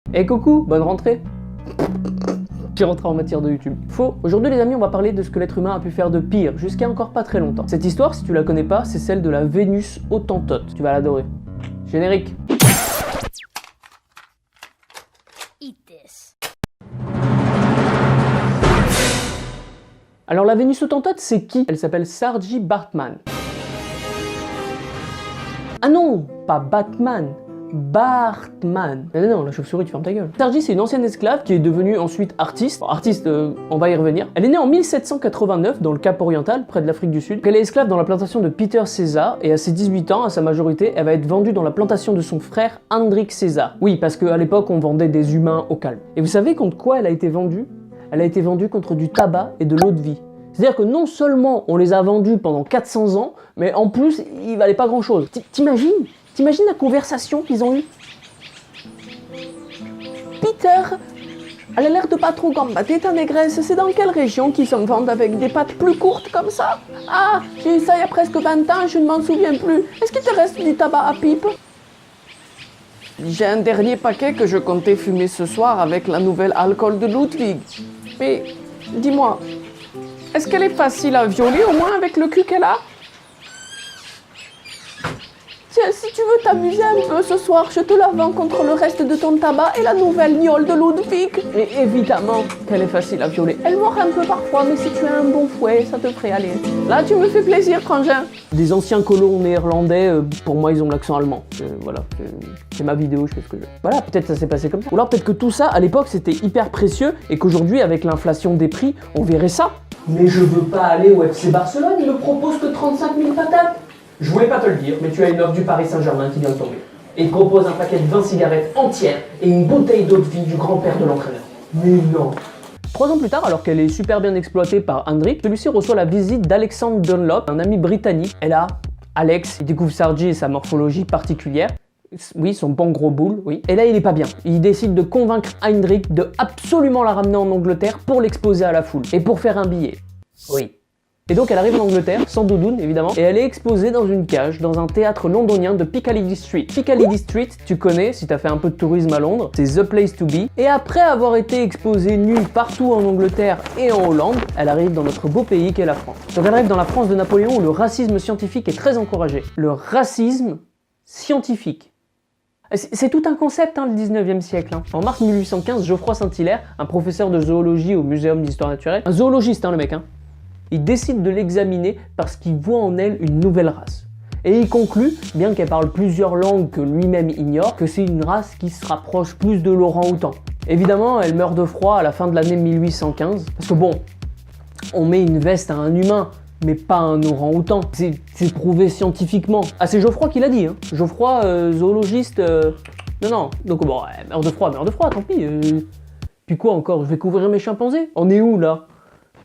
Et coucou, bonne rentrée. J'ai rentré en matière de YouTube. Faux. Aujourd'hui les amis, on va parler de ce que l'être humain a pu faire de pire, jusqu'à encore pas très longtemps. Cette histoire, si tu la connais pas, c'est celle de la Vénus Hottentote. Tu vas l'adorer. Générique. Eat this. Alors la Vénus Hottentote, c'est qui? Elle s'appelle Saartjie Baartman. Ah non, pas Batman. Baartman. Non, la chauve-souris, tu fermes ta gueule. Saartjie, c'est une ancienne esclave qui est devenue ensuite artiste. On va y revenir. Elle est née en 1789 dans le Cap Oriental, près de l'Afrique du Sud. Elle est esclave dans la plantation de Pieter César et à ses 18 ans, à sa majorité, elle va être vendue dans la plantation de son frère Hendrik César. Oui, parce qu'à l'époque, on vendait des humains au calme. Et vous savez contre quoi elle a été vendue? Elle a été vendue contre du tabac et de l'eau de vie. C'est-à-dire que non seulement on les a vendus pendant 400 ans, mais en plus, ils valaient pas grand-chose. T'imagines la conversation qu'ils ont eue? Peter, elle a l'air de pas trop gambader ta négresse. C'est dans quelle région qu'ils se vendent avec des pattes plus courtes comme ça? Ah, j'ai eu ça il y a presque 20 ans, je ne m'en souviens plus. Est-ce qu'il te reste du tabac à pipe? J'ai un dernier paquet que je comptais fumer ce soir avec la nouvelle alcool de Ludwig. Mais, dis-moi, est-ce qu'elle est facile à violer au moins avec le cul qu'elle a? Tiens, si tu veux t'amuser un peu ce soir, je te la vends contre le reste de ton tabac et la nouvelle gnôle de Ludwig. Et évidemment qu'elle est facile à violer. Elle mord un peu parfois, mais si tu as un bon fouet, ça te ferait aller. Là, tu me fais plaisir, frangin. Des anciens colons néerlandais, pour moi, ils ont l'accent allemand. Voilà, c'est ma vidéo, je fais ce que je veux. Voilà, peut-être ça s'est passé comme ça. Ou alors peut-être que tout ça, à l'époque, c'était hyper précieux et qu'aujourd'hui, avec l'inflation des prix, on verrait ça. Mais je veux pas aller au FC Barcelone, il me propose que 35 000 patates. Je voulais pas te le dire, mais tu as une offre du Paris Saint-Germain qui vient de tomber. Et il propose un paquet de 20 cigarettes entières et une bouteille d'eau de vie du grand-père de l'entraîneur. Mais non. 3 ans plus tard, alors qu'elle est super bien exploitée par Hendrik, celui-ci reçoit la visite d'Alexander Dunlop, un ami britannique. Et là, Alex, il découvre Saartjie et sa morphologie particulière. Oui, son bon gros boule, oui. Et là, il est pas bien. Il décide de convaincre Hendrik de absolument la ramener en Angleterre pour l'exposer à la foule. Et pour faire un billet. Oui. Et donc elle arrive en Angleterre, sans doudoune évidemment, et elle est exposée dans une cage, dans un théâtre londonien de Piccadilly Street. Piccadilly Street, tu connais, si t'as fait un peu de tourisme à Londres, c'est the place to be. Et après avoir été exposée nue partout en Angleterre et en Hollande, elle arrive dans notre beau pays qu'est la France. Donc elle arrive dans la France de Napoléon où le racisme scientifique est très encouragé. Le racisme scientifique. C'est tout un concept, le 19e siècle. En mars 1815, Geoffroy Saint-Hilaire, un professeur de zoologie au Muséum d'Histoire Naturelle, un zoologiste le mec, il décide de l'examiner parce qu'il voit en elle une nouvelle race. Et il conclut, bien qu'elle parle plusieurs langues que lui-même ignore, que c'est une race qui se rapproche plus de l'orang-outan. Évidemment, elle meurt de froid à la fin de l'année 1815, parce que bon, on met une veste à un humain, mais pas un orang-outan. C'est prouvé scientifiquement. Ah, c'est Geoffroy qui l'a dit, Geoffroy, zoologiste... Non. Donc bon, meurt de froid, tant pis. Puis quoi encore? Je vais couvrir mes chimpanzés? On est où, là?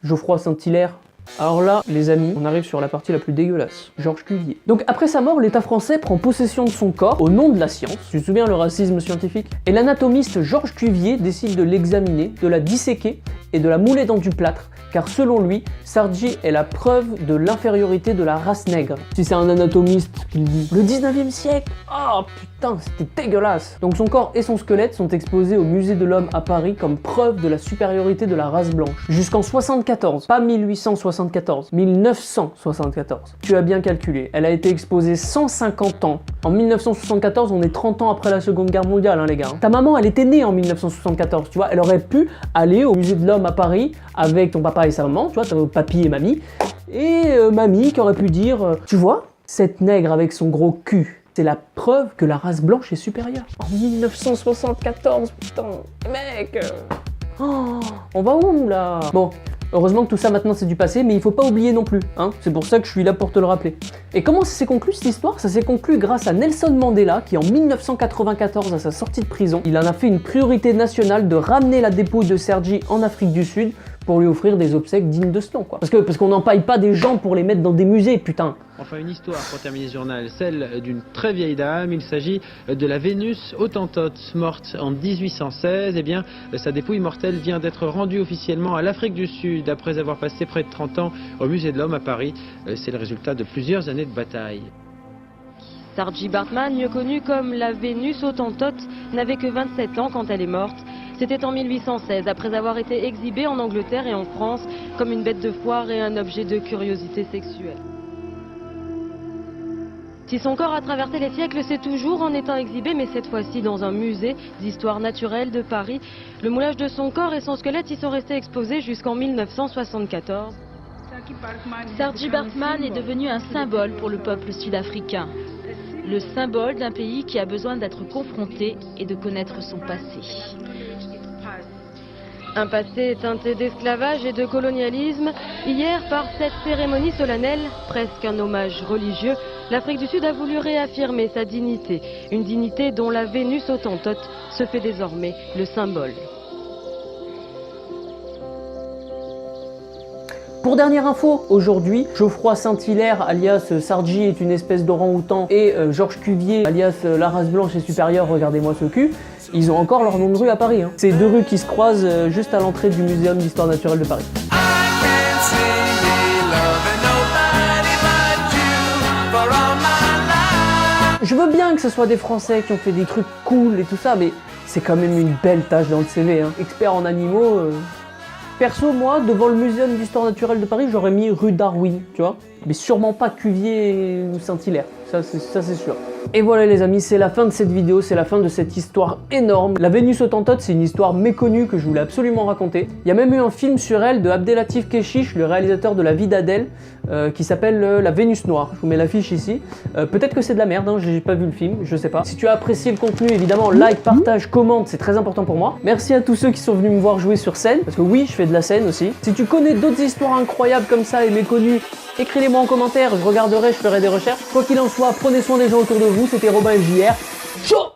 Geoffroy Saint-Hilaire. Alors là, les amis, on arrive sur la partie la plus dégueulasse. Georges Cuvier. Donc après sa mort, l'État français prend possession de son corps au nom de la science. Tu te souviens le racisme scientifique? Et l'anatomiste Georges Cuvier décide de l'examiner, de la disséquer et de la mouler dans du plâtre. Car selon lui, Saartjie est la preuve de l'infériorité de la race nègre. Si c'est un anatomiste qui le dit. Le 19e siècle? Oh putain, c'était dégueulasse. Donc son corps et son squelette sont exposés au musée de l'homme à Paris comme preuve de la supériorité de la race blanche. Jusqu'en 74, pas 1874, 1974. Tu as bien calculé, elle a été exposée 150 ans. En 1974, on est 30 ans après la Seconde Guerre mondiale, les gars. Ta maman, elle était née en 1974, tu vois, elle aurait pu aller au musée de l'homme à Paris avec ton papa et sa maman, tu vois, ton papy et mamie, et mamie qui aurait pu dire, tu vois, cette nègre avec son gros cul, c'est la preuve que la race blanche est supérieure. En 1974, putain, mec, on va où là? Bon, heureusement que tout ça maintenant c'est du passé, mais il faut pas oublier non plus, c'est pour ça que je suis là pour te le rappeler. Et comment ça s'est conclu cette histoire? Ça s'est conclu grâce à Nelson Mandela qui en 1994 à sa sortie de prison, il en a fait une priorité nationale de ramener la dépouille de Saartjie en Afrique du Sud pour lui offrir des obsèques dignes de ce nom, quoi. Parce qu'on n'empaille pas des gens pour les mettre dans des musées, putain. Enfin, une histoire pour terminer ce journal, celle d'une très vieille dame. Il s'agit de la Vénus Hottentote, morte en 1816. Eh bien, sa dépouille mortelle vient d'être rendue officiellement à l'Afrique du Sud après avoir passé près de 30 ans au Musée de l'Homme à Paris. C'est le résultat de plusieurs années de bataille. Saartjie Baartman, mieux connue comme la Vénus Hottentote, n'avait que 27 ans quand elle est morte. C'était en 1816, après avoir été exhibée en Angleterre et en France comme une bête de foire et un objet de curiosité sexuelle. Si son corps a traversé les siècles, c'est toujours en étant exhibé, mais cette fois-ci dans un musée d'histoire naturelle de Paris. Le moulage de son corps et son squelette y sont restés exposés jusqu'en 1974. Saartjie Baartman est devenu un symbole pour le peuple sud-africain. Le symbole d'un pays qui a besoin d'être confronté et de connaître son passé. Un passé teinté d'esclavage et de colonialisme. Hier, par cette cérémonie solennelle, presque un hommage religieux, l'Afrique du Sud a voulu réaffirmer sa dignité. Une dignité dont la Vénus Hottentote se fait désormais le symbole. Pour dernière info, aujourd'hui, Geoffroy Saint-Hilaire, alias Saartjie est une espèce d'orang-outan, et Georges Cuvier, alias la race blanche est supérieure, regardez-moi ce cul, ils ont encore leur nom de rue à Paris. C'est deux rues qui se croisent juste à l'entrée du Muséum d'Histoire Naturelle de Paris. Je veux bien que ce soit des Français qui ont fait des trucs cool et tout ça, mais c'est quand même une belle tâche dans le CV. Expert en animaux... Perso, moi, devant le Muséum d'Histoire Naturelle de Paris, j'aurais mis rue Darwin, tu vois. Mais sûrement pas Cuvier ou Saint-Hilaire, ça c'est sûr. Et voilà les amis, c'est la fin de cette vidéo, c'est la fin de cette histoire énorme. La Vénus Hottentote, c'est une histoire méconnue que je voulais absolument raconter. Il y a même eu un film sur elle de Abdelatif Kechiche, le réalisateur de La vie d'Adèle, qui s'appelle La Vénus Noire. Je vous mets l'affiche ici. Peut-être que c'est de la merde, j'ai pas vu le film, je sais pas. Si tu as apprécié le contenu, évidemment, like, partage, commente, c'est très important pour moi. Merci à tous ceux qui sont venus me voir jouer sur scène, parce que oui, je fais de la scène aussi. Si tu connais d'autres histoires incroyables comme ça et méconnues, écris-les-moi en commentaire, je regarderai, je ferai des recherches. Quoi qu'il en soit, prenez soin des gens autour de vous, c'était Robin FJR. Ciao.